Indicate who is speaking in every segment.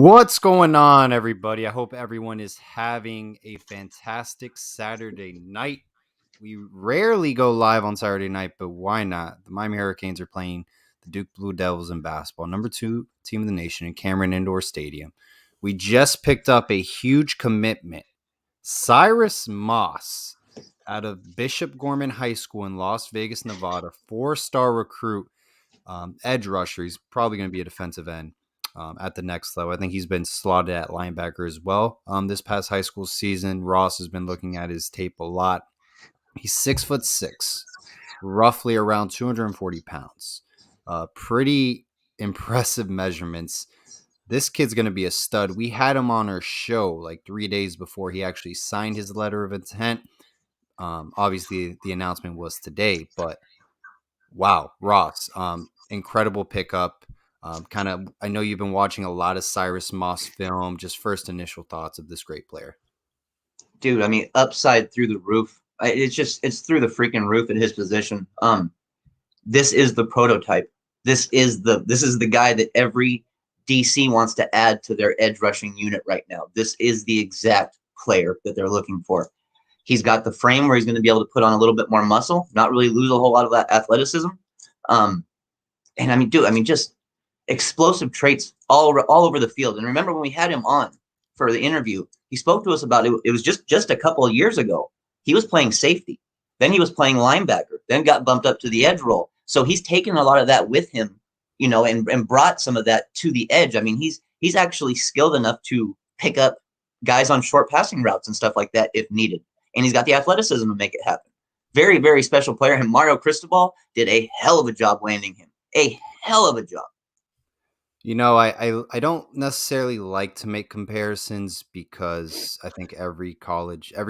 Speaker 1: What's going on, everybody? I hope everyone is having a fantastic Saturday night. We rarely go live on Saturday night, but why not? The Miami Hurricanes are playing the Duke Blue Devils in basketball, number 2 team in the nation in Cameron Indoor Stadium. We just picked up a huge commitment. Cyrus Moss out of Bishop Gorman High School in Las Vegas, Nevada, 4-star recruit, edge rusher. He's probably going to be a defensive end at the next level. I think he's been slotted at linebacker as well. This past high school season, Ross has been looking at his tape a lot. He's 6'6", roughly around 240 pounds. Pretty impressive measurements. This kid's going to be a stud. We had him on our show like 3 days before he actually signed his letter of intent. Obviously, the announcement was today, but wow, Ross, incredible pickup. I know you've been watching a lot of Cyrus Moss film. Just first initial thoughts of this great player.
Speaker 2: Dude, I mean, upside through the roof. It's through the freaking roof at his position. This is the prototype. This is the guy that every DC wants to add to their edge rushing unit right now. This is the exact player that they're looking for. He's got the frame where he's going to be able to put on a little bit more muscle, not really lose a whole lot of that athleticism. And I mean, just explosive traits all over the field. And remember when we had him on for the interview, he spoke to us about it. It was just a couple of years ago. He was playing safety. Then he was playing linebacker, then got bumped up to the edge role. So he's taken a lot of that with him, and brought some of that to the edge. I mean, he's actually skilled enough to pick up guys on short passing routes and stuff like that if needed. And he's got the athleticism to make it happen. Very, very special player. And Mario Cristobal did a hell of a job landing him. A hell of a job.
Speaker 1: I don't necessarily like to make comparisons because I think every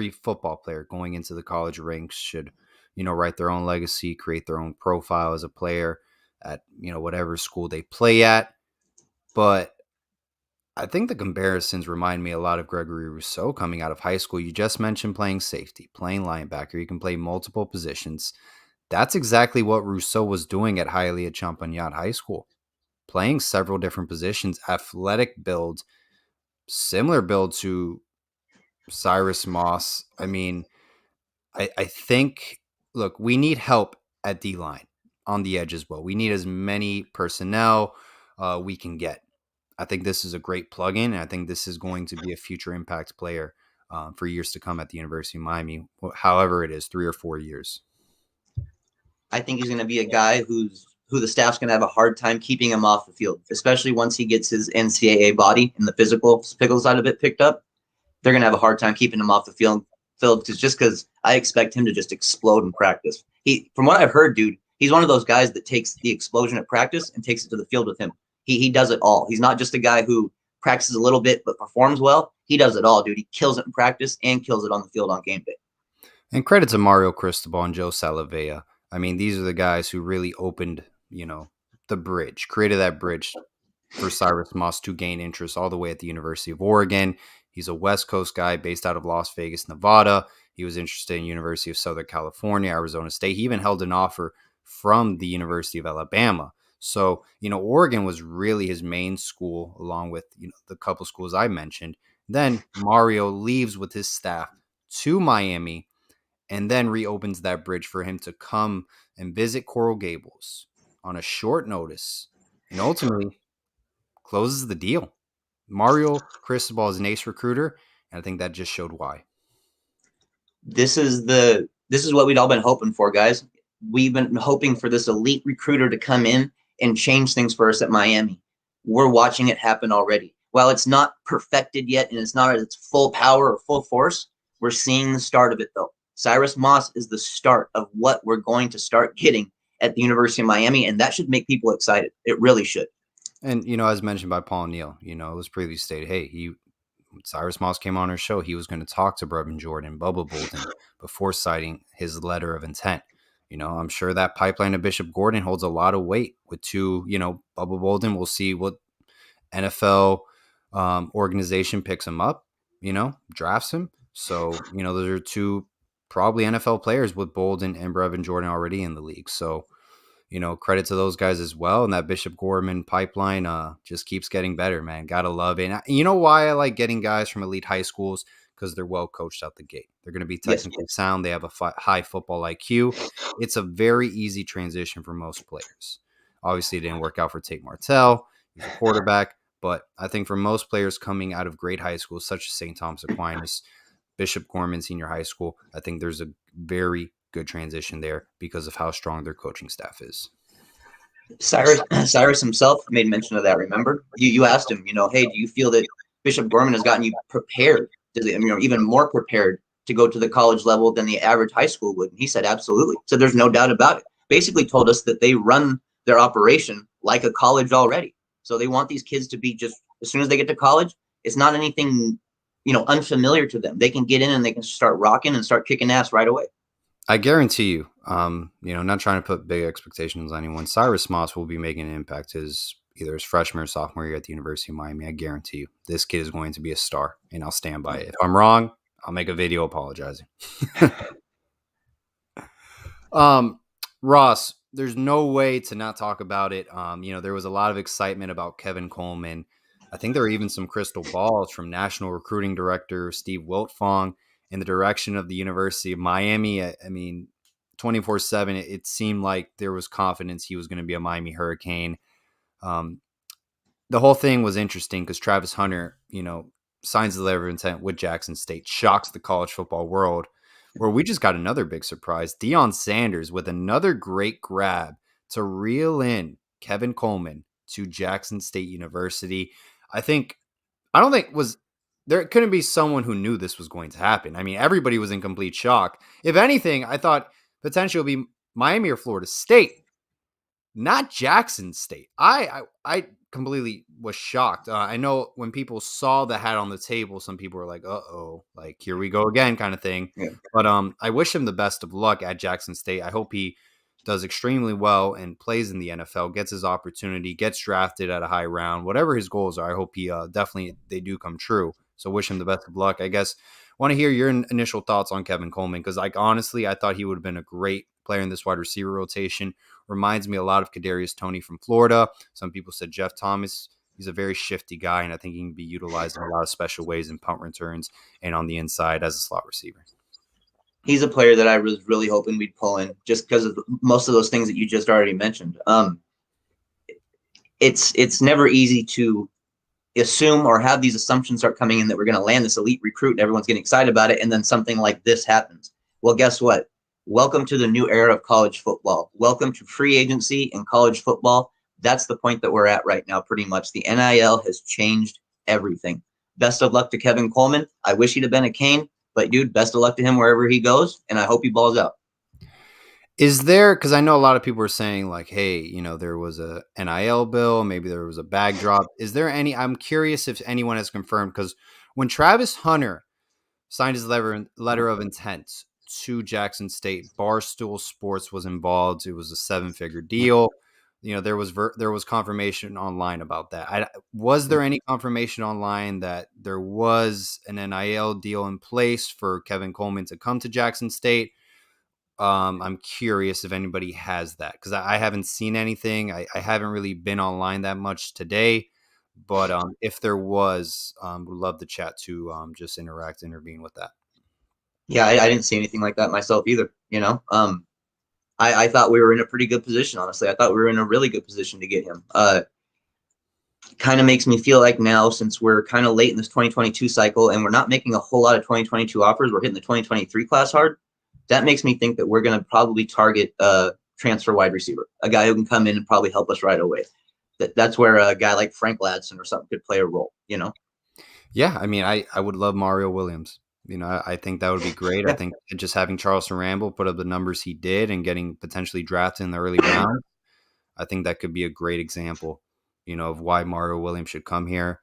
Speaker 1: football player going into the college ranks should, write their own legacy, create their own profile as a player at, whatever school they play at. But I think the comparisons remind me a lot of Gregory Rousseau coming out of high school. You just mentioned playing safety, playing linebacker. You can play multiple positions. That's exactly what Rousseau was doing at Hialeah Champagnat High School. Playing several different positions, athletic build, similar build to Cyrus Moss. I mean, I think, look, we need help at D-line on the edge as well. We need as many personnel we can get. I think this is a great plug-in, and I think this is going to be a future impact player for years to come at the University of Miami, however it is, 3 or 4 years.
Speaker 2: I think he's going to be a guy who the staff's going to have a hard time keeping him off the field, especially once he gets his NCAA body and the physical side of it picked up. They're going to have a hard time keeping him off the field because I expect him to just explode in practice. From what I've heard, dude, he's one of those guys that takes the explosion at practice and takes it to the field with him. He does it all. He's not just a guy who practices a little bit but performs well. He does it all, dude. He kills it in practice and kills it on the field on game day.
Speaker 1: And credit to Mario Cristobal and Joe Salavea. I mean, these are the guys who really opened, the bridge, created that bridge for Cyrus Moss to gain interest all the way at the University of Oregon. He's a West Coast guy based out of Las Vegas, Nevada. He was interested in University of Southern California, Arizona State. He even held an offer from the University of Alabama. So, Oregon was really his main school, along with, the couple schools I mentioned. Then Mario leaves with his staff to Miami and then reopens that bridge for him to come and visit Coral Gables on a short notice and ultimately closes the deal. Mario Cristobal is an ace recruiter, and I think that just showed why.
Speaker 2: This is what we'd all been hoping for, guys. We've been hoping for this elite recruiter to come in and change things for us at Miami. We're watching it happen already. While it's not perfected yet and it's not at its full power or full force, we're seeing the start of it, though. Cyrus Moss is the start of what we're going to start getting at the University of Miami, and that should make people excited. It really should.
Speaker 1: And, as mentioned by Paul Neal, it was previously stated, hey, Cyrus Moss came on our show. He was going to talk to Brevin Jordan, Bubba Bolden, before signing his letter of intent. I'm sure that pipeline of Bishop Gordon holds a lot of weight with two, Bubba Bolden. We'll see what NFL organization picks him up, drafts him. So, those are two probably NFL players with Bolden and Brevin Jordan already in the league. So, credit to those guys as well. And that Bishop Gorman pipeline just keeps getting better, man. Gotta love it. And you know why I like getting guys from elite high schools? Because they're well coached out the gate. They're going to be
Speaker 2: Yes.
Speaker 1: technically sound. They have a high football IQ. It's a very easy transition for most players. Obviously, it didn't work out for Tate Martell. He's a quarterback. But I think for most players coming out of great high schools, such as St. Thomas Aquinas, Bishop Gorman Senior High School, I think there's a very good transition there because of how strong their coaching staff is.
Speaker 2: Cyrus himself made mention of that. Remember, you asked him, hey, do you feel that Bishop Gorman has gotten you prepared, even more prepared to go to the college level than the average high school would? And he said, absolutely. So there's no doubt about it. Basically told us that they run their operation like a college already. So they want these kids to be just, as soon as they get to college, it's not anything, unfamiliar to them. They can get in and they can start rocking and start kicking ass right away.
Speaker 1: I guarantee you, not trying to put big expectations on anyone, Cyrus Moss will be making an impact either his freshman or sophomore year at the University of Miami. I guarantee you, this kid is going to be a star, and I'll stand by it. If I'm wrong, I'll make a video apologizing. Ross, there's no way to not talk about it. There was a lot of excitement about Kevin Coleman. I think there are even some crystal balls from National Recruiting Director Steve Wiltfong in the direction of the University of Miami. I mean, 24/7, it seemed like there was confidence he was going to be a Miami Hurricane. The whole thing was interesting because Travis Hunter, signs the letter of intent with Jackson State, shocks the college football world, where we just got another big surprise. Deion Sanders with another great grab to reel in Kevin Coleman to Jackson State University. There couldn't be someone who knew this was going to happen. I mean, everybody was in complete shock. If anything, I thought potentially it would be Miami or Florida State, not Jackson State. I completely was shocked. I know when people saw the hat on the table, some people were like, "Uh-oh, like here we go again," kind of thing.
Speaker 2: Yeah.
Speaker 1: But I wish him the best of luck at Jackson State. I hope he does extremely well and plays in the NFL, gets his opportunity, gets drafted at a high round. Whatever his goals are, I hope he definitely they do come true. So wish him the best of luck. I guess want to hear your initial thoughts on Kevin Coleman because, honestly, I thought he would have been a great player in this wide receiver rotation. Reminds me a lot of Kadarius Toney from Florida. Some people said Jeff Thomas. He's a very shifty guy, and I think he can be utilized in a lot of special ways in punt returns and on the inside as a slot receiver.
Speaker 2: He's a player that I was really hoping we'd pull in just because of most of those things that you just already mentioned. It's never easy to assume or have these assumptions start coming in that we're going to land this elite recruit and everyone's getting excited about it, and then something like this happens. Well, guess what? Welcome to the new era of college football. Welcome to free agency and college football. That's the point that we're at right now, pretty much. The NIL has changed everything. Best of luck to Kevin Coleman. I wish he'd have been a Cane, but dude, best of luck to him wherever he goes, and I hope he balls out.
Speaker 1: Is there, because I know a lot of people are saying like, hey, there was a NIL bill, maybe there was a bag drop. Is there I'm curious if anyone has confirmed, because when Travis Hunter signed his letter of intent to Jackson State, Barstool Sports was involved. It was a 7-figure deal. There was confirmation online about that. Was there any confirmation online that there was an NIL deal in place for Kevin Coleman to come to Jackson State? I'm curious if anybody has that because I haven't seen anything. I haven't really been online that much today, but if there was, would love the chat to just intervene with that.
Speaker 2: Yeah, I didn't see anything like that myself either. I thought we were in a pretty good position, honestly. I thought we were in a really good position to get him. Kind of makes me feel like now, since we're kind of late in this 2022 cycle and we're not making a whole lot of 2022 offers, we're hitting the 2023 class hard. That makes me think that we're going to probably target a transfer wide receiver, a guy who can come in and probably help us right away. That's where a guy like Frank Ladson or something could play a role,
Speaker 1: Yeah, I mean, I would love Mario Williams. I think that would be great.
Speaker 2: Yeah.
Speaker 1: I think just having Charleston Rambo put up the numbers he did and getting potentially drafted in the early rounds, I think that could be a great example, of why Mario Williams should come here.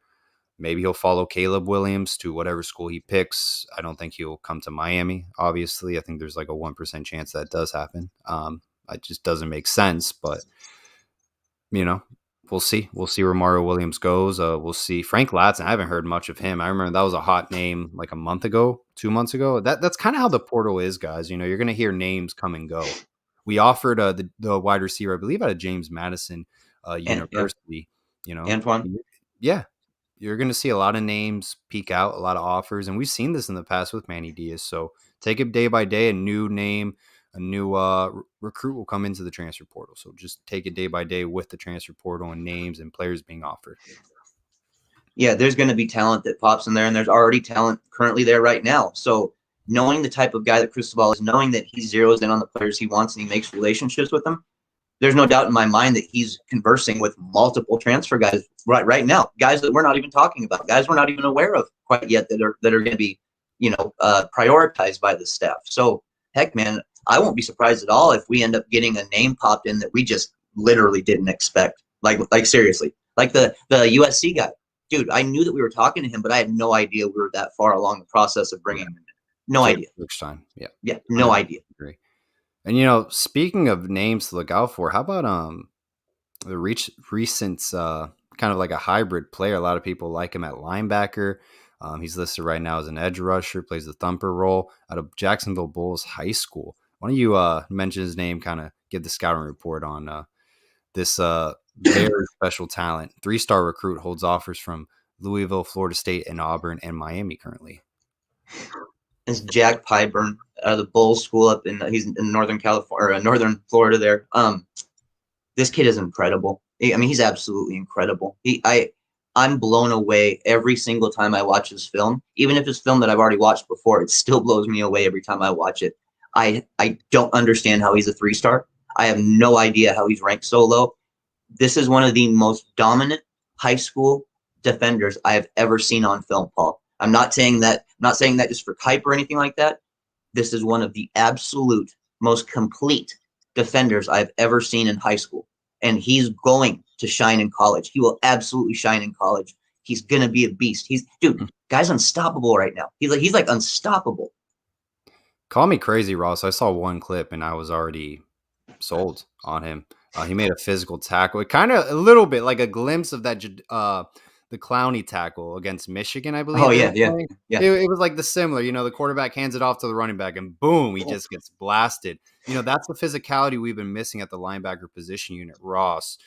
Speaker 1: Maybe he'll follow Caleb Williams to whatever school he picks. I don't think he'll come to Miami, obviously. I think there's like a 1% chance that does happen. It just doesn't make sense, but, we'll see. We'll see where Mario Williams goes. We'll see. Frank Ladson, I haven't heard much of him. I remember that was a hot name like a month ago, 2 months ago. That's kind of how the portal is, guys. You're going to hear names come and go. We offered the wide receiver, I believe, out of James Madison
Speaker 2: And yeah,
Speaker 1: University. You know,
Speaker 2: Antoine.
Speaker 1: yeah, you're going to see a lot of names peak out, a lot of offers, and we've seen this in the past with Manny Diaz. So take it day by day. A new name, a new recruit will come into the transfer portal. So just take it day by day with the transfer portal and names and players being offered.
Speaker 2: Yeah, there's going to be talent that pops in there, and there's already talent currently there right now. So knowing the type of guy that Cristobal is, knowing that he zeroes in on the players he wants and he makes relationships with them, there's no doubt in my mind that he's conversing with multiple transfer guys right now, guys that we're not even talking about, guys we're not even aware of quite yet that are going to be, prioritized by the staff. So heck, man, I won't be surprised at all if we end up getting a name popped in that we just literally didn't expect. Like seriously, like the USC guy, dude. I knew that we were talking to him, but I had no idea we were that far along the process of bringing him in. No idea.
Speaker 1: Next time,
Speaker 2: yeah, no idea.
Speaker 1: Agree. And speaking of names to look out for, how about the recent kind of like a hybrid player? A lot of people like him at linebacker. He's listed right now as an edge rusher, plays the thumper role out of Jacksonville Bulls High School. Why don't you mention his name, kind of give the scouting report on this very special talent. 3-star recruit, holds offers from Louisville, Florida State, and Auburn and Miami currently.
Speaker 2: It's Jack Pyburn out of the Bulls School up he's in Northern California or Northern Florida there. This kid is incredible. I mean, he's absolutely incredible. I'm blown away every single time I watch his film. Even if it's film that I've already watched before, it still blows me away every time I watch it. I don't understand how he's a 3-star. I have no idea how he's ranked so low. This is one of the most dominant high school defenders I have ever seen on film, Paul. I'm not saying that just for hype or anything like that. This is one of the absolute most complete defenders I've ever seen in high school. And he's going to shine in college. He will absolutely shine in college. He's going to be a beast. Guy's unstoppable right now. He's like unstoppable.
Speaker 1: Call me crazy, Ross. I saw one clip and I was already sold on him. He made a physical tackle. It kind of a little bit like a glimpse of that the Clowney tackle against Michigan, I believe.
Speaker 2: Oh, yeah.
Speaker 1: It was like the similar, the quarterback hands it off to the running back and boom, he just gets blasted. That's the physicality we've been missing at the linebacker position unit, Ross.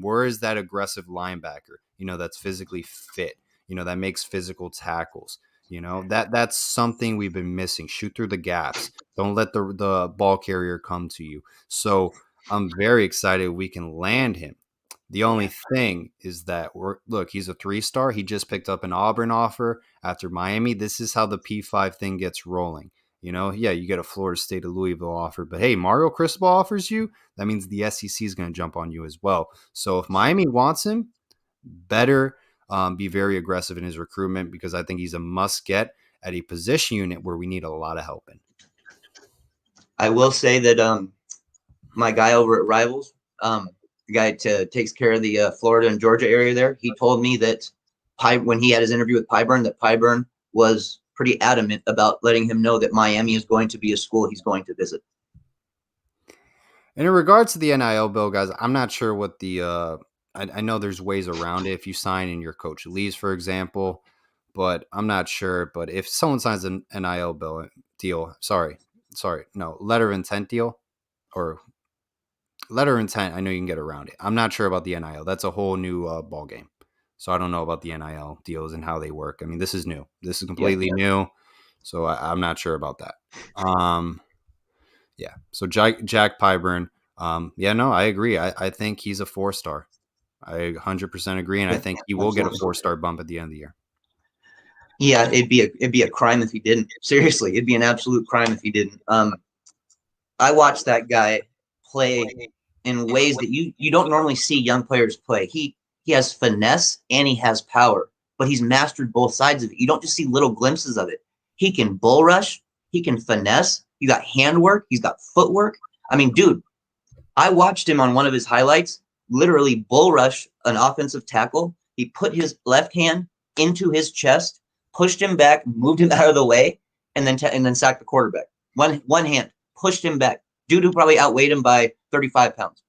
Speaker 1: Where is that aggressive linebacker, that's physically fit, that makes physical tackles? That's something we've been missing. Shoot through the gaps. Don't let the ball carrier come to you. So I'm very excited we can land him. The only thing is that he's a 3-star. He just picked up an Auburn offer after Miami. This is how the P5 thing gets rolling. You get a Florida State, a Louisville offer, but hey, Mario Cristobal offers you. That means the SEC is going to jump on you as well. So if Miami wants him, better be very aggressive in his recruitment, because I think he's a must get at a position unit where we need a lot of help in.
Speaker 2: I will say that my guy over at Rivals, the guy takes care of the Florida and Georgia area there, he told me that when he had his interview with Pyburn, that Pyburn was pretty adamant about letting him know that Miami is going to be a school he's going to visit.
Speaker 1: And in regards to the NIL bill, guys, I'm not sure what the I know there's ways around it. If you sign and your coach leaves, for example, but I'm not sure. But if someone signs an NIL letter of intent deal, or letter of intent, I know you can get around it. I'm not sure about the NIL. That's a whole new ball game. So I don't know about the NIL deals and how they work. I mean, this is new. This is completely new. So I'm not sure about that. Yeah. So Jack Pyburn. I agree. I think he's a 4-star. I 100% agree, and I think he will get a 4-star bump at the end of the year.
Speaker 2: Yeah, it'd be a crime if he didn't. Seriously, it'd be an absolute crime if he didn't. I watched that guy play in ways that you don't normally see young players play. He has finesse and he has power, but he's mastered both sides of it. You don't just see little glimpses of it. He can bull rush, he can finesse, he got handwork, he's got footwork. I mean, dude, I watched him on one of his highlights literally bull rush an offensive tackle. He put his left hand into his chest, pushed him back, moved him out of the way, and then sacked the quarterback. One hand, pushed him back. Dude who probably outweighed him by 35 pounds.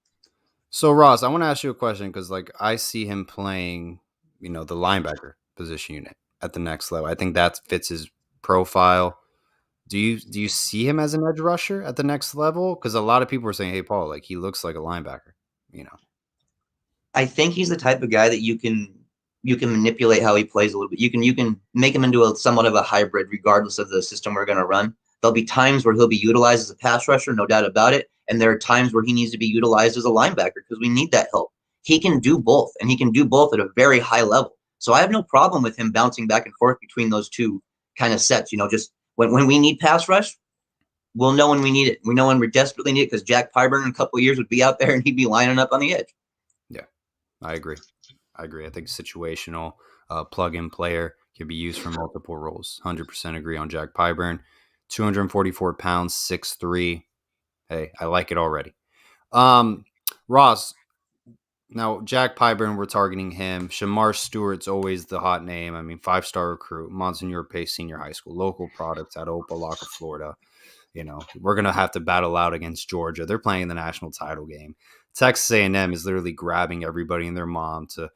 Speaker 1: So, Ross, I want to ask you a question, because I see him playing, the linebacker position unit at the next level. I think that fits his profile. Do you see him as an edge rusher at the next level? Because a lot of people are saying, "Hey, Paul, like he looks like a linebacker." You know,
Speaker 2: I think he's the type of guy that you can manipulate how he plays a little bit. You can make him into a somewhat of a hybrid, regardless of the system we're going to run. There'll be times where he'll be utilized as a pass rusher, no doubt about it, and there are times where he needs to be utilized as a linebacker because we need that help. He can do both, and he can do both at a very high level. So I have no problem with him bouncing back and forth between those two kind of sets. Just when we need pass rush, we'll know when we need it. We know when we desperately need it because Jack Pyburn in a couple of years would be out there and he'd be lining up on the edge.
Speaker 1: yeah, I agree. I think situational plug-in player can be used for multiple roles. 100% agree on Jack Pyburn. 244 pounds, 6'3". Hey, I like it already. Ross, now Jack Pyburn, we're targeting him. Shamar Stewart's always the hot name. I mean, 5-star recruit, Monsignor Pace Senior High School, local products out of Opelika, Florida. We're going to have to battle out against Georgia. They're playing the national title game. Texas A&M is literally grabbing everybody and their mom to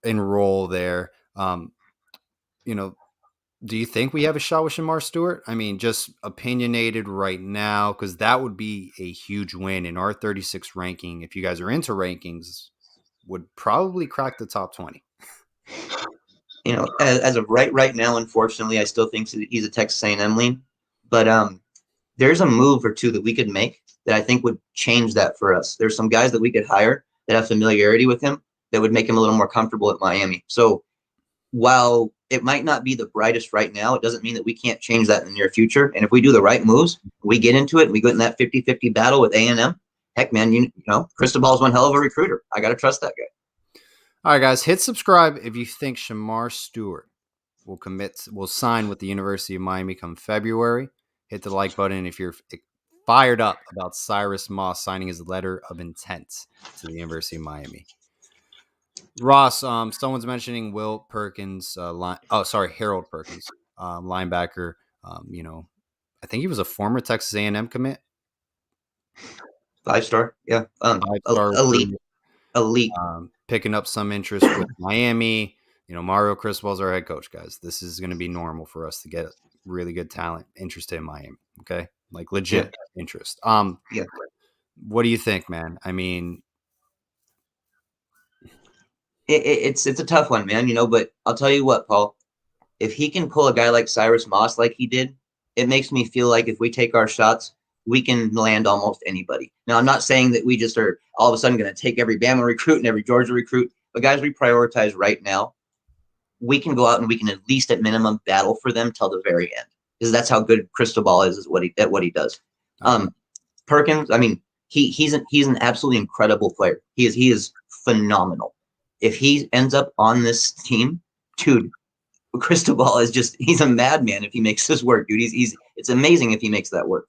Speaker 1: enroll there. You know, do you think we have a shot with Shamar Stewart? I mean, just opinionated right now, because that would be a huge win in our 36 ranking. If you guys are into rankings, would probably crack the top 20.
Speaker 2: As of right now, unfortunately, I still think he's a Texas A&M lean, but there's a move or two that we could make that I think would change that for us. There's some guys that we could hire that have familiarity with him that would make him a little more comfortable at Miami. So while it might not be the brightest right now, it doesn't mean that we can't change that in the near future. And if we do the right moves, we get into it, and we go in that 50-50 battle with A&M. Heck, man, Cristobal's one hell of a recruiter. I got to trust that guy.
Speaker 1: All right, guys, hit subscribe if you think Shamar Stewart will sign with the University of Miami come February. Hit the like button if you're fired up about Cyrus Moss signing his letter of intent to the University of Miami. Ross, someone's mentioning Harold Perkins, linebacker. I think he was a former Texas A&M commit.
Speaker 2: 5-star, yeah.
Speaker 1: 5-star
Speaker 2: elite.
Speaker 1: Picking up some interest with Miami. Mario Cristobal's our head coach, guys. This is going to be normal for us to get really good talent interested in Miami. Okay, like legit interest.
Speaker 2: Yeah.
Speaker 1: What do you think, man? I mean,
Speaker 2: it's a tough one, man. But I'll tell you what, Paul. If he can pull a guy like Cyrus Moss like he did, it makes me feel like if we take our shots, we can land almost anybody. Now, I'm not saying that we just are all of a sudden going to take every Bama recruit and every Georgia recruit, but guys we prioritize right now, we can go out and we can at least at minimum battle for them till the very end, because that's how good Cristobal is what he does. Perkins, I mean, he's an absolutely incredible player. He is phenomenal. If he ends up on this team, dude, Cristobal he's a madman if he makes this work, dude. It's amazing if he makes that work.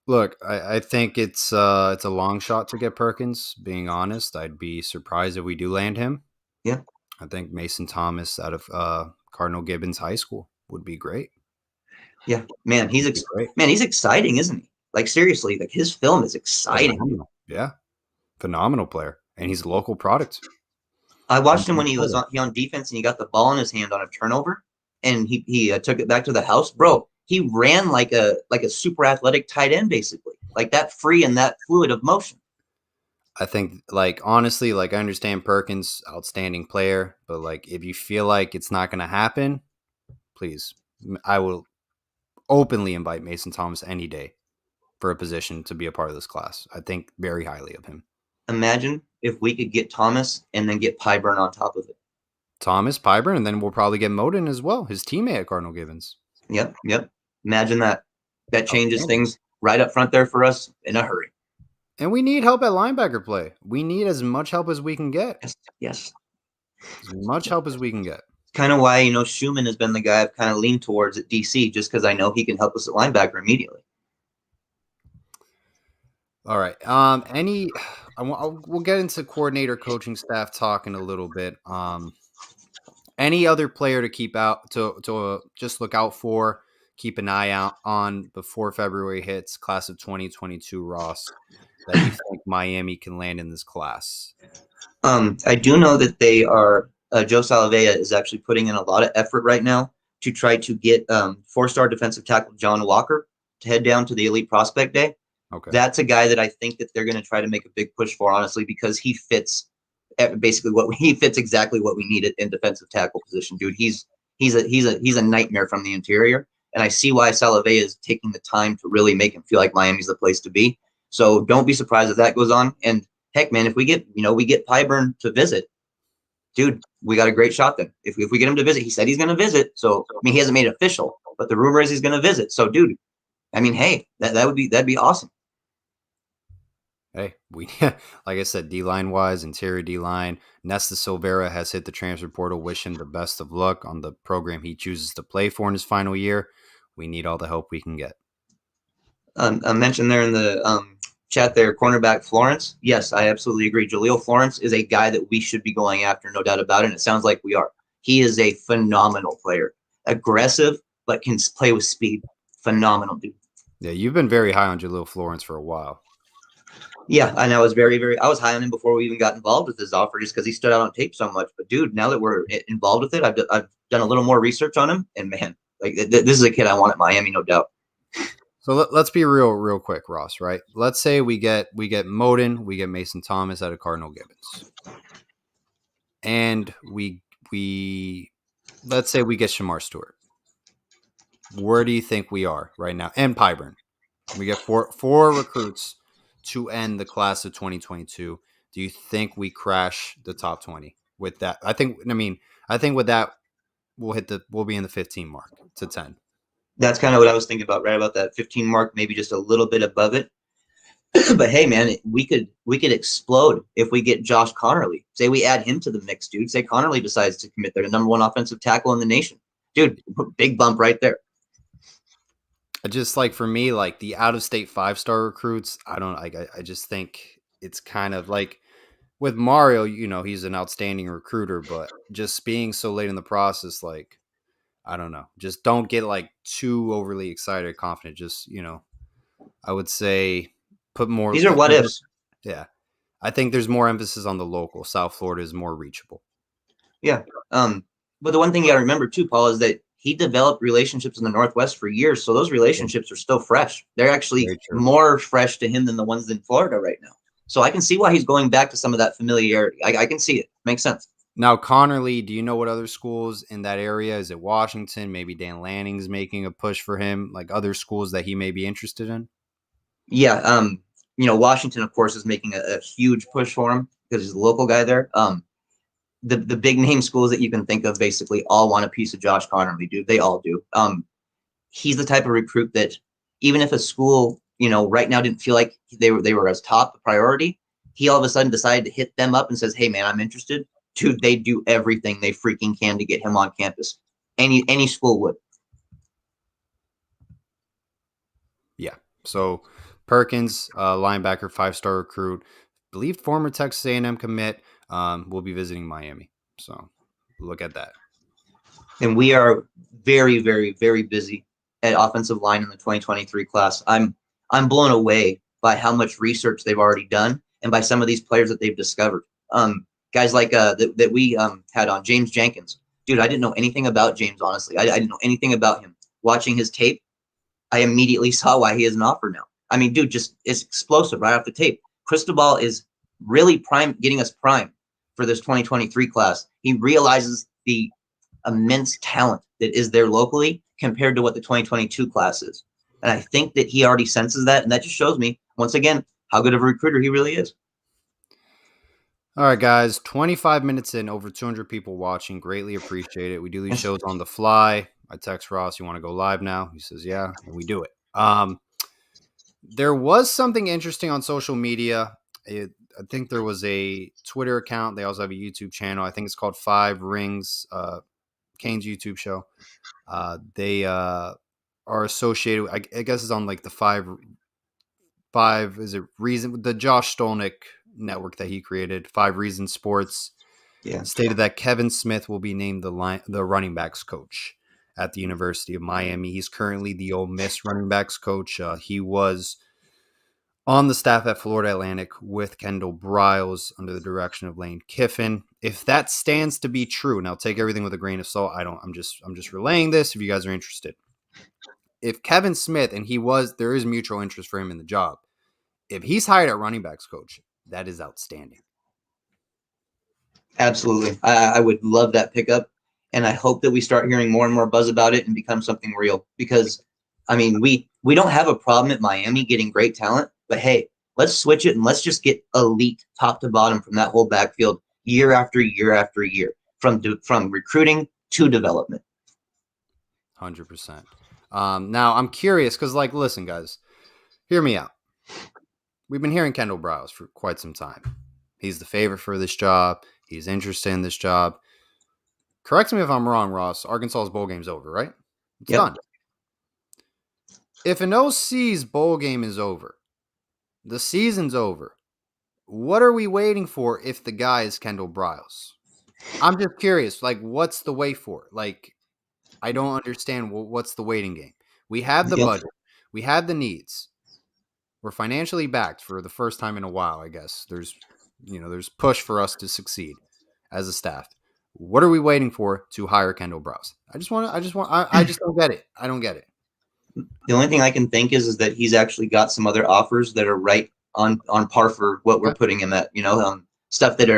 Speaker 1: Look, I think it's a long shot to get Perkins. Being honest, I'd be surprised if we do land him.
Speaker 2: Yeah,
Speaker 1: I think Mason Thomas out of Cardinal Gibbons High School would be great.
Speaker 2: Yeah, man, he's exciting, isn't he? Like seriously, like his film is exciting.
Speaker 1: Phenomenal. Yeah, phenomenal player, and he's a local product.
Speaker 2: I watched him when he was on defense, and he got the ball in his hand on a turnover, and he took it back to the house, bro. He ran like a super athletic tight end, basically, like that free and that fluid of motion.
Speaker 1: I think, honestly, I understand Perkins, outstanding player, but if you feel like it's not going to happen, please, I will openly invite Mason Thomas any day for a position to be a part of this class. I think very highly of him.
Speaker 2: Imagine if we could get Thomas and then get Pyburn on top of it.
Speaker 1: Thomas, Pyburn, and then we'll probably get Moden as well, his teammate at Cardinal Gibbons.
Speaker 2: Yep. Imagine that. That changes things right up front there for us in a hurry.
Speaker 1: And we need help at linebacker play. We need as much help as we can get.
Speaker 2: Yes.
Speaker 1: As much help as we can get.
Speaker 2: Kind of why, Schumann has been the guy I've kind of leaned towards at DC, just because I know he can help us at linebacker immediately.
Speaker 1: All right. We'll get into coordinator, coaching staff talk in a little bit. Any other player to keep out to just look out for, keep an eye out on before February hits, class of 2022, Ross, that you think Miami can land in this class?
Speaker 2: I do know that they are. Joe Salavea is actually putting in a lot of effort right now to try to get 4-star defensive tackle John Walker to head down to the elite prospect day.
Speaker 1: Okay.
Speaker 2: That's a guy that I think that they're going to try to make a big push for, honestly, because he fits basically he fits exactly what we needed in defensive tackle position, dude. He's a nightmare from the interior, and I see why Salave is taking the time to really make him feel like Miami's the place to be. So don't be surprised if that goes on. And heck, man, if we get Pyburn to visit, dude, we got a great shot then. If we get him to visit, he said he's going to visit. So I mean, he hasn't made it official, but the rumor is he's going to visit. So, dude, I mean, hey, that'd be awesome.
Speaker 1: Hey, we like I said, D-line wise, interior D-line. Nesta Silvera has hit the transfer portal. Wish him the best of luck on the program he chooses to play for in his final year. We need all the help we can get.
Speaker 2: I mentioned there in the chat there, cornerback Florence. Yes, I absolutely agree. Jaleel Florence is a guy that we should be going after, no doubt about it. And it sounds like we are. He is a phenomenal player, aggressive, but can play with speed. Phenomenal, dude.
Speaker 1: Yeah, you've been very high on Jaleel Florence for a while.
Speaker 2: Yeah, and I was I was high on him before we even got involved with his offer, just because he stood out on tape so much. But dude, now that we're involved with it, I've done a little more research on him, and man, like this is a kid I want at Miami, no doubt.
Speaker 1: So let's be real quick, Ross. Right? Let's say we get Moden, we get Mason Thomas out of Cardinal Gibbons, and we let's say we get Shamar Stewart. Where do you think we are right now? And Pyburn, we get four recruits to end the class of 2022. Do you think we crash the top 20 with that? I think with that we'll be in the 15 mark to 10.
Speaker 2: That's kind of what I was thinking about, right about that 15 mark, maybe just a little bit above it. But hey, man, we could explode if we get Josh Connerly. Say we add him to the mix, dude. Say Connerly decides to commit there, the number 1 offensive tackle in the nation, dude. Big bump right there.
Speaker 1: Just like for me, like the out-of-state 5-star recruits, I just think it's kind of like with Mario, he's an outstanding recruiter, but just being so late in the process, like, I don't know, just don't get like too overly excited or confident. Just, I would say put more.
Speaker 2: These are what ifs.
Speaker 1: Yeah. I think there's more emphasis on the local. South Florida is more reachable.
Speaker 2: Yeah. But the one thing you got to remember too, Paul, is that he developed relationships in the Northwest for years. So those relationships are still fresh. They're actually more fresh to him than the ones in Florida right now. So I can see why he's going back to some of that familiarity. I can see it. Makes sense.
Speaker 1: Now, Connerly, do you know what other schools in that area? Is it Washington? Maybe Dan Lanning's making a push for him, like other schools that he may be interested in?
Speaker 2: Yeah. Washington, of course, is making a huge push for him because he's a local guy there. The big name schools that you can think of basically all want a piece of Josh Connerly, dude. They all do. He's the type of recruit that even if a school, right now didn't feel like they were as top priority, he all of a sudden decided to hit them up and says, "Hey, man, I'm interested." Dude, they do everything they freaking can to get him on campus. Any school would.
Speaker 1: Yeah. So Perkins, linebacker, 5-star recruit, believed former Texas A&M commit, will be visiting Miami. So look at that.
Speaker 2: And we are very, very, very busy at offensive line in the 2023 class. I'm blown away by how much research they've already done and by some of these players that they've discovered. Guys like that we had on, James Jenkins. Dude, I didn't know anything about James, honestly. I didn't know anything about him. Watching his tape, I immediately saw why he has an offer now. I mean, dude, just is explosive right off the tape. Cristobal is really getting us primed for this 2023 class. He realizes the immense talent that is there locally compared to what the 2022 class is. And I think that he already senses that. And that just shows me, once again, how good of a recruiter he really is.
Speaker 1: All right, guys, 25 minutes in, over 200 people watching. Greatly appreciate it. We do these shows on the fly. I text Ross, "You want to go live now?" He says, "Yeah," and we do it. There was something interesting on social media. I think there was a Twitter account. They also have a YouTube channel. I think it's called 5 Rings, Kane's YouTube show. They are associated, I guess it's on like the 5, is it Reason, the Josh Stolnick network that he created, 5 Reasons Sports.
Speaker 2: Yeah.
Speaker 1: Stated that Kevin Smith will be named the running backs coach at the University of Miami. He's currently the Ole Miss running backs coach. He was on the staff at Florida Atlantic with Kendall Briles under the direction of Lane Kiffin. If that stands to be true, now take everything with a grain of salt. I'm just relaying this if you guys are interested. If Kevin Smith, and there is mutual interest for him in the job. If he's hired at running backs coach, that is outstanding.
Speaker 2: Absolutely. I would love that pickup. And I hope that we start hearing more and more buzz about it and become something real. Because, I mean, we don't have a problem at Miami getting great talent. But, hey, let's switch it and let's just get elite top to bottom from that whole backfield year after year after year, from recruiting to development.
Speaker 1: 100%. Now, I'm curious because, listen, guys, hear me out. We've been hearing Kendall Briles for quite some time. He's the favorite for this job. He's interested in this job. Correct me if I'm wrong, Ross. Arkansas's bowl game's over, right? It's done. If an OC's bowl game is over, the season's over, what are we waiting for if the guy is Kendall Briles? I'm just curious. What's the wait for? I don't understand what's the waiting game. We have the budget. We have the needs. We're financially backed for the first time in a while, I guess. There's push for us to succeed as a staff. What are we waiting for to hire Kendall Briles? I just don't get it. I don't get it.
Speaker 2: The only thing I can think is that he's actually got some other offers that are right on par for what we're putting him at, stuff that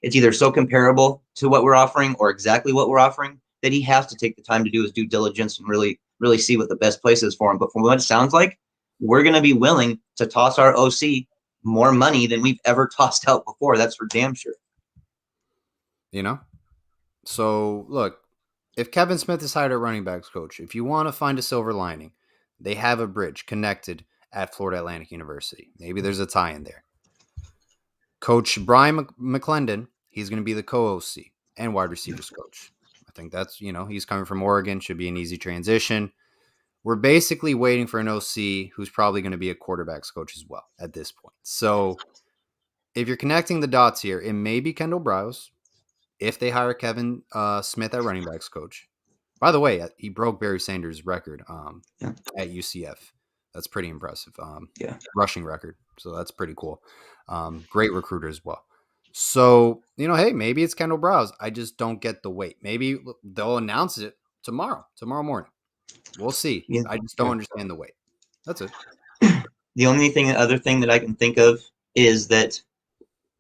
Speaker 2: it's either so comparable to what we're offering or exactly what we're offering that he has to take the time to do his due diligence and really, really see what the best place is for him. But from what it sounds like, we're going to be willing to toss our OC more money than we've ever tossed out before. That's for damn sure.
Speaker 1: So look, if Kevin Smith is hired at running backs coach, if you want to find a silver lining, they have a bridge connected at Florida Atlantic University. Maybe there's a tie in there. Coach Brian McClendon, he's going to be the co-OC and wide receivers coach. I think that's, he's coming from Oregon, should be an easy transition. We're basically waiting for an OC who's probably going to be a quarterbacks coach as well at this point. So if you're connecting the dots here, it may be Kendall Briles if they hire Kevin Smith at running backs coach. By the way, he broke Barry Sanders' record at UCF. That's pretty impressive. Rushing record. So that's pretty cool. Great recruiter as well. So, hey, maybe it's Kendall Briles. I just don't get the wait. Maybe they'll announce it tomorrow morning. We'll see. Yeah. I just don't understand the wait. That's it.
Speaker 2: The other thing that I can think of is that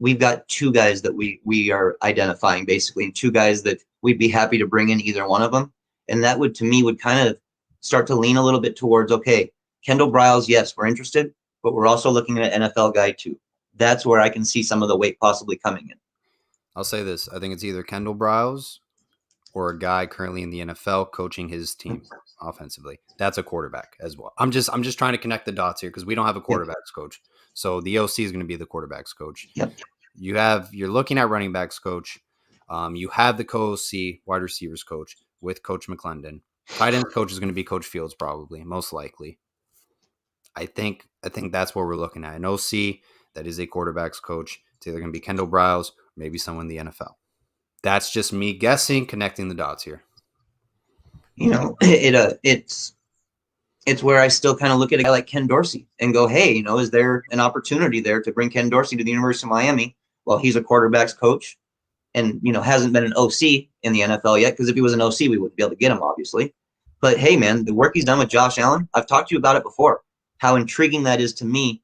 Speaker 2: we've got two guys that we are identifying basically, and two guys that we'd be happy to bring in either one of them. And that would kind of start to lean a little bit towards, okay, Kendall Briles, yes, we're interested, but we're also looking at an NFL guy too. That's where I can see some of the weight possibly coming in.
Speaker 1: I'll say this. I think it's either Kendall Briles or a guy currently in the NFL coaching his team offensively. That's a quarterback as well. I'm just trying to connect the dots here because we don't have a quarterbacks coach. So the OC is going to be the quarterbacks coach.
Speaker 2: Yep.
Speaker 1: You're looking at running backs coach. You have the co-OC wide receivers coach with Coach McClendon. Tight end coach is going to be Coach Fields probably, most likely. I think that's what we're looking at. An OC that is a quarterbacks coach. It's either going to be Kendall Briles, maybe someone in the NFL. That's just me guessing, connecting the dots here.
Speaker 2: It's where I still kind of look at a guy like Ken Dorsey and go, hey, is there an opportunity there to bring Ken Dorsey to the University of Miami while he's a quarterbacks coach and, hasn't been an OC in the NFL yet? Because if he was an OC, we wouldn't be able to get him, obviously. But, hey, man, the work he's done with Josh Allen, I've talked to you about it before, how intriguing that is to me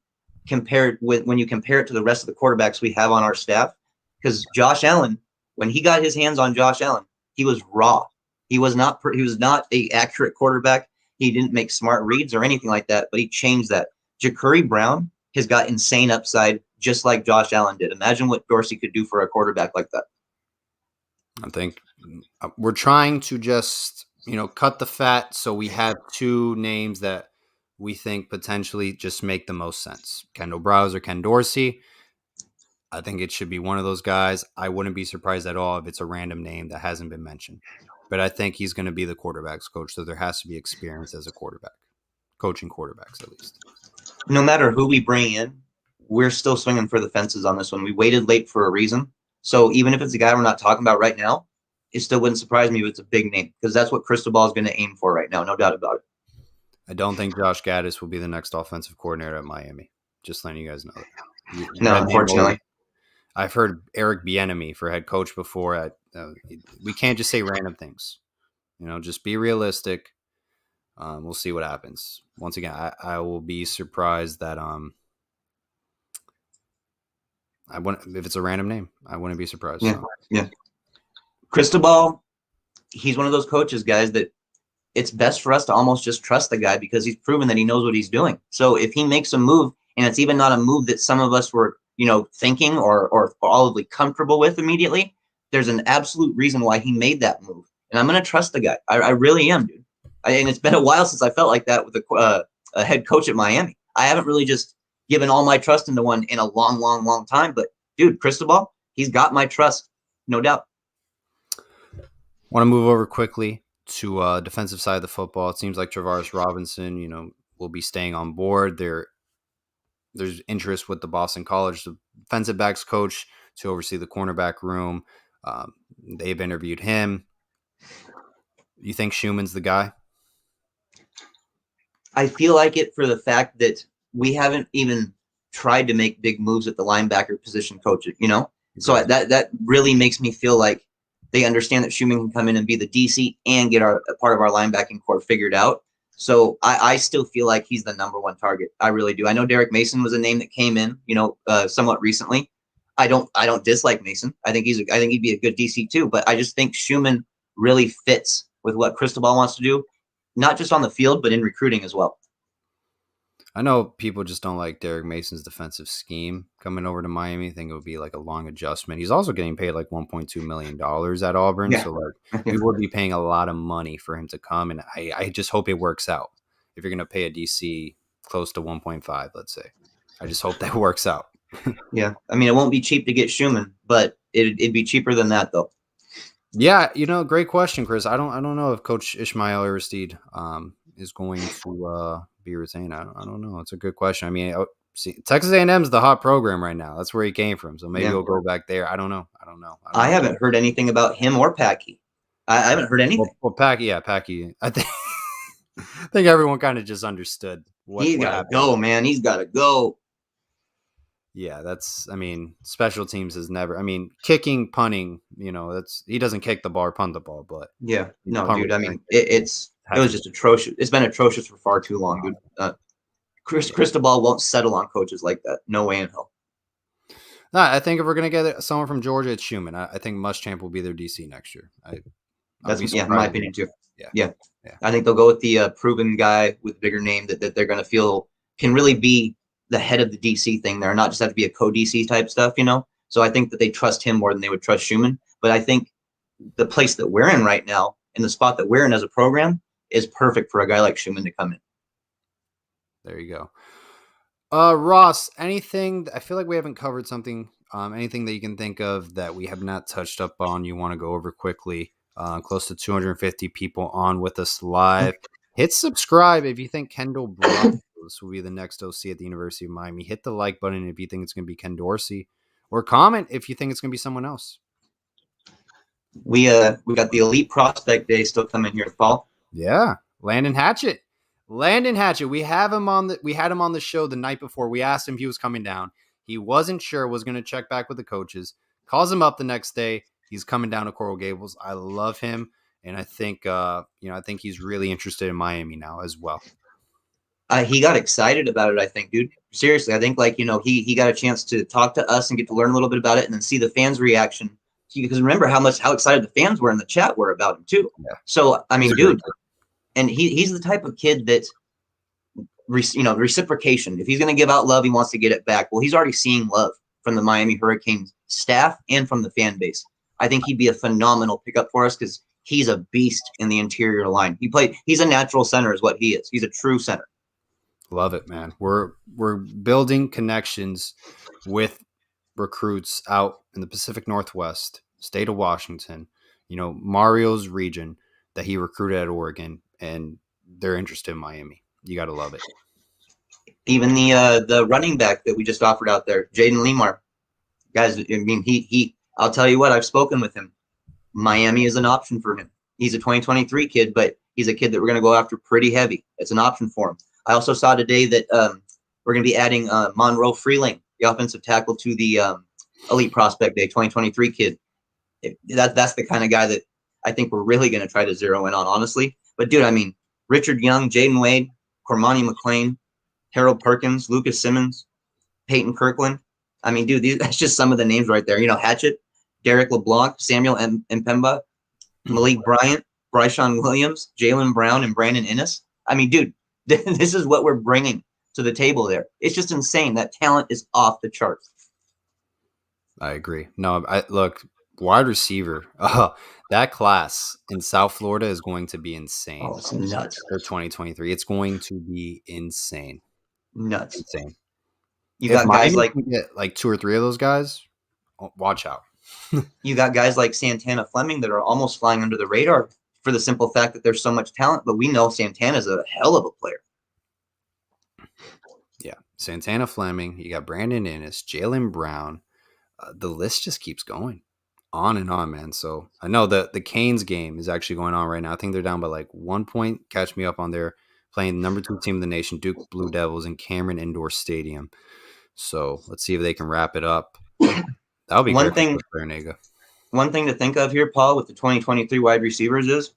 Speaker 2: when you compare it to the rest of the quarterbacks we have on our staff. Because Josh Allen, when he got his hands on Josh Allen, he was raw. He was not a accurate quarterback. He didn't make smart reads or anything like that, but he changed that. Ja'Cory Brown has got insane upside, just like Josh Allen did. Imagine what Dorsey could do for a quarterback like that.
Speaker 1: I think we're trying to just, cut the fat so we have two names that we think potentially just make the most sense. Kendall Briles or Ken Dorsey. I think it should be one of those guys. I wouldn't be surprised at all if it's a random name that hasn't been mentioned. But I think he's going to be the quarterback's coach, so there has to be experience as a quarterback, coaching quarterbacks at least.
Speaker 2: No matter who we bring in, we're still swinging for the fences on this one. We waited late for a reason. So even if it's a guy we're not talking about right now, it still wouldn't surprise me if it's a big name because that's what Cristobal is going to aim for right now, no doubt about it.
Speaker 1: I don't think Josh Gaddis will be the next offensive coordinator at Miami. Just letting you guys know that.
Speaker 2: No, unfortunately.
Speaker 1: I've heard Eric Bieniemy for head coach before. We can't just say random things. Just be realistic. We'll see what happens. Once again, I will be surprised that if it's a random name, I wouldn't be surprised.
Speaker 2: Yeah, yeah. Cristobal, he's one of those coaches, guys, that it's best for us to almost just trust the guy because he's proven that he knows what he's doing. So if he makes a move, and it's even not a move that some of us were, thinking or probably comfortable with immediately, there's an absolute reason why he made that move. And I'm going to trust the guy. I really am, dude. And it's been a while since I felt like that with a head coach at Miami. I haven't really just given all my trust into one in a long, long, long time. But, dude, Cristobal, he's got my trust, no doubt.
Speaker 1: Want to move over quickly to defensive side of the football. It seems like Travaris Robinson, will be staying on board. There's interest with the Boston College defensive backs coach to oversee the cornerback room. They've interviewed him. You think Schumann's the guy?
Speaker 2: I feel like it for the fact that we haven't even tried to make big moves at the linebacker position, coach. So that really makes me feel like they understand that Schumann can come in and be the DC and get a part of our linebacking core figured out. So I still feel like he's the number one target. I really do. I know Derek Mason was a name that came in, somewhat recently. I don't dislike Mason. I think he'd be a good DC too. But I just think Schumann really fits with what Cristobal wants to do, not just on the field, but in recruiting as well.
Speaker 1: I know people just don't like Derek Mason's defensive scheme coming over to Miami. I think it would be like a long adjustment. He's also getting paid like $1.2 million at Auburn. Yeah. So we would be paying a lot of money for him to come. And I just hope it works out. If you're going to pay a DC close to 1.5, let's say, I just hope that works out.
Speaker 2: Yeah. I mean, it won't be cheap to get Schumann, but it'd be cheaper than that though.
Speaker 1: Yeah. Great question, Chris. I don't know if Coach Ishmael Aristide is going to be retained. I don't know. It's a good question. I mean, Texas A&M is the hot program right now. That's where he came from. So maybe he'll go back there. I don't know.
Speaker 2: I haven't heard anything about him or Packy. I haven't heard anything.
Speaker 1: Well, Packy. I think everyone kind of just understood
Speaker 2: he's got to go, man. He's got to go.
Speaker 1: Yeah, special teams has never. Kicking, punting. He doesn't kick the ball or punt the ball, but
Speaker 2: yeah, no, dude. I mean, it was just atrocious. It's been atrocious for far too long, dude. Cristobal won't settle on coaches like that. No way in hell.
Speaker 1: No, I think if we're gonna get someone from Georgia, it's Schumann. I think Muschamp will be their DC next year.
Speaker 2: That's in my opinion too. Yeah. I think they'll go with the proven guy with a bigger name that they're gonna feel can really be the head of the DC thing there, not just have to be a co-DC type stuff, So I think that they trust him more than they would trust Schumann. But I think the place that we're in right now, and the spot that we're in as a program, is perfect for a guy like Schumann to come in.
Speaker 1: There you go. Ross, anything? I feel like we haven't covered something. Anything that you can think of that we have not touched up on, you want to go over quickly? Close to 250 people on with us live. Hit subscribe if you think Kendall Brown will be the next OC at the University of Miami. Hit the like button if you think it's going to be Ken Dorsey, or comment if you think it's going to be someone else.
Speaker 2: We got the Elite Prospect Day still coming here, fall.
Speaker 1: Yeah, Landon Hatchett. We had him on the show the night before. We asked him if he was coming down. He wasn't sure. Was going to check back with the coaches. Calls him up the next day. He's coming down to Coral Gables. I love him, and I think I think he's really interested in Miami now as well.
Speaker 2: He got excited about it, I think, dude. Seriously, I think he got a chance to talk to us and get to learn a little bit about it, and then see the fans' reaction. Because remember how excited the fans were in the chat were about him too. Yeah. So I mean, dude, and he's the type of kid that, reciprocation. If he's going to give out love, he wants to get it back. Well, he's already seeing love from the Miami Hurricanes staff and from the fan base. I think he'd be a phenomenal pickup for us because he's a beast in the interior line. He's a natural center, is what he is. He's a true center.
Speaker 1: Love it, man. We're building connections with recruits out in the Pacific Northwest, state of Washington, Mario's region that he recruited at Oregon, and they're interested in Miami. You got to love it.
Speaker 2: Even the running back that we just offered out there, Jaden Lemar, guys. I mean, I'll tell you what. I've spoken with him. Miami is an option for him. He's a 2023 kid, but he's a kid that we're going to go after pretty heavy. It's an option for him. I also saw today that We're going to be adding Monroe Freeling, the offensive tackle, to the Elite Prospect Day 2023 kid. That's the kind of guy that I think we're really going to try to zero in on, honestly. But, dude, I mean, Richard Young, Jaden Wade, Cormani McLean, Harold Perkins, Lucas Simmons, Peyton Kirkland. I mean, dude, that's just some of the names right there. You know, Hatchet, Derek LeBlanc, Samuel Mpemba, Malik Bryant, Bryshawn Williams, Jalen Brown, and Brandon Innes. I mean, dude, this is what we're bringing to the table there. It's just insane. That talent is off the charts.
Speaker 1: I agree. No, look, wide receiver. That class in South Florida is going to be insane.
Speaker 2: Oh, it's nuts.
Speaker 1: For 2023. It's going to be insane.
Speaker 2: Nuts.
Speaker 1: Insane.
Speaker 2: You got guys like
Speaker 1: get like 2 or 3 of those guys, watch out.
Speaker 2: You got guys like Santana Fleming that are almost flying under the radar for the simple fact that there's so much talent, but we know Santana's a hell of a player.
Speaker 1: Yeah, Santana Fleming. You got Brandon Innes, Jalen Brown. The list just keeps going on and on, man. So I know the Canes game is actually going on right now. I think they're down by like 1 point. Catch me up on there. Playing the number 2 team in the nation, Duke Blue Devils, in Cameron Indoor Stadium. So let's see if they can wrap it up. That'll be
Speaker 2: one
Speaker 1: great
Speaker 2: thing. One thing to think of here, Paul, with the 2023 wide receivers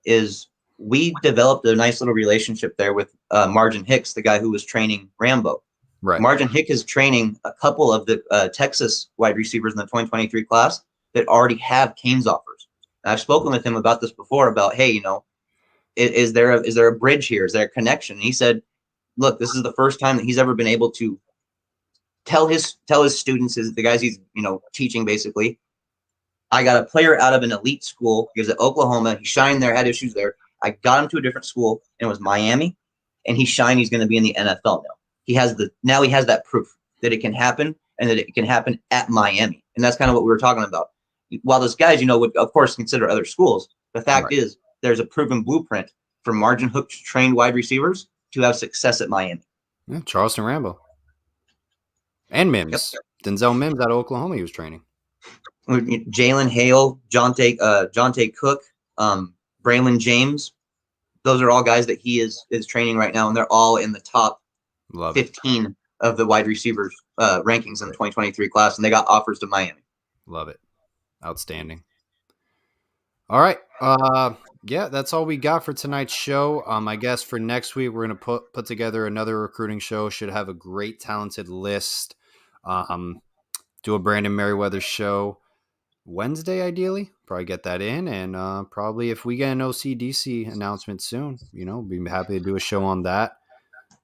Speaker 2: is we developed a nice little relationship there with Margin Hicks, the guy who was training Rambo.
Speaker 1: Right.
Speaker 2: Margin Hicks is training a couple of the Texas wide receivers in the 2023 class that already have Canes offers. And I've spoken with him about this before, about, hey, you know, is there a bridge here? Is there a connection? And he said, look, this is the first time that he's ever been able to tell his students, the guys he's, you know, teaching, basically, I got a player out of an elite school. He was at Oklahoma. He shined there, had issues there. I got him to a different school, and it was Miami, and he shined. He's going to be in the NFL now. He has that proof that it can happen, and that it can happen at Miami. And that's kind of what we were talking about. While those guys, you know, would of course consider other schools, the fact is there's a proven blueprint for Margin Hicks trained wide receivers to have success at Miami.
Speaker 1: Yeah, Charleston Rambo. And Mims. Yep. Denzel Mims out of Oklahoma he was training.
Speaker 2: Jalen Hale, Jonte Cook, Braylon James. Those are all guys that he is training right now, and they're all in the top 15 of the wide receivers rankings in the 2023 class, and they got offers to Miami.
Speaker 1: Love it. Outstanding. All right. Yeah, that's all we got for tonight's show. I guess for next week, we're going to put together another recruiting show. Should have a great, talented list. Do a Brandon Merriweather show Wednesday, ideally. Probably get that in. And probably if we get an OCDC announcement soon, you know, be happy to do a show on that.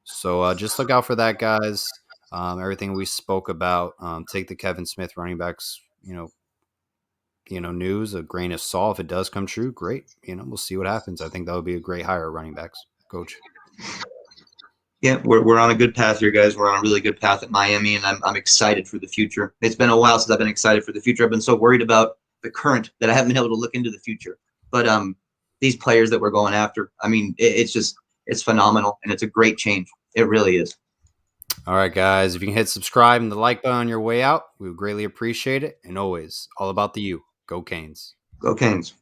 Speaker 1: So just look out for that, guys. Everything we spoke about. Take the Kevin Smith running backs, news, a grain of salt. If it does come true, great. We'll see what happens. I think that would be a great hire, running backs coach.
Speaker 2: Yeah, we're on a good path here, guys. We're on a really good path at Miami, and I'm excited for the future. It's been a while since I've been excited for the future. I've been so worried about the current that I haven't been able to look into the future. But these players that we're going after, I mean, it's phenomenal, and it's a great change. It really is.
Speaker 1: All right, guys. If you can hit subscribe and the like button on your way out, we would greatly appreciate it. And always, all about the U. Go Canes.
Speaker 2: Go Canes.